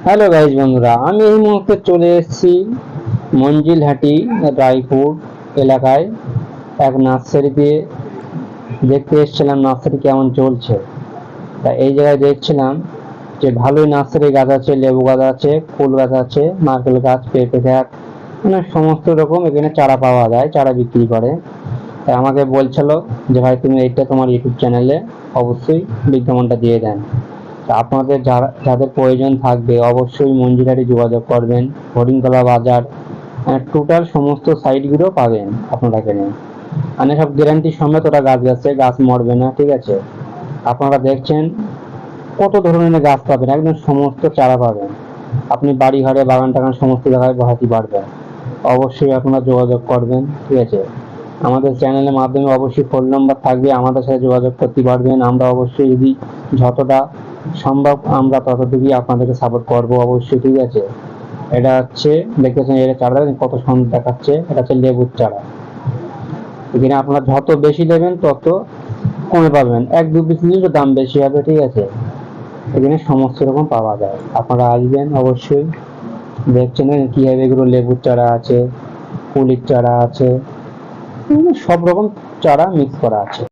Hello guys বন্ধুরা, আমি এই মুহূর্তে চলে এসেছি মঞ্জিলহাটি রায়পুর এলাকায় এক নার্সারিতে। দেখতে এসেছিলাম নার্সারি কেমন চলছে। তা এই জায়গায় দেখছিলাম যে ভালোই নার্সারি গাছ আছে, লেবু গাছ আছে, ফুল গাছ আছে, নারকেল গাছ, পেঁপে গাছ, মানে সমস্ত রকম এখানে চারা পাওয়া যায়, চারা বিক্রি করে। তাই আমাকে বলছিল যে ভাই তুমি এইটা তোমার ইউটিউব চ্যানেলে অবশ্যই বিজ্ঞাপনটা দিয়ে দেন। তা আপনাদের যাদের প্রয়োজন থাকবে অবশ্যই মঞ্জিলাটি যোগাযোগ করবেন। হরিণতলা বাজার টোটাল সমস্ত সাইটগুলো পাবেন আপনারা এখানে, মানে সব গ্যারান্টি সমেত ওরা গাছ আছে, গাছ মরবে না, ঠিক আছে। আপনারা দেখছেন কত ধরনের গাছ পাবেন, একদম সমস্ত চারা পাবেন। আপনি বাড়ি ঘরে বাগান টাগান সমস্ত জায়গায় বসাতে পারবেন। অবশ্যই আপনারা যোগাযোগ করবেন, ঠিক আছে। আমাদের চ্যানেলের মাধ্যমে অবশ্যই ফোন নাম্বার থাকবে, আমাদের সাথে যোগাযোগ করতে পারবেন। আমরা অবশ্যই যদি যতটা সম্ভব আমরা ততটুকুই আপনাদেরকে সাপোর্ট করব অবশ্যই, ঠিক আছে। এটা হচ্ছে দেখতেছেন, এটা চারা কত সুন্দর দেখাচ্ছে, এটা হচ্ছে লেবুর চারা। এখানে আপনারা যত বেশি নেবেন তত কমে পাবেন, এক দু পিস নিলে দাম বেশি হবে, ঠিক আছে। এখানে সমস্ত রকম পাওয়া যায়, আপনারা আসবেন অবশ্যই। দেখছেন কিভাবে এগুলো লেবুর চারা আছে, কুলির চারা আছে, সব রকম চারা মিক্স করা আছে।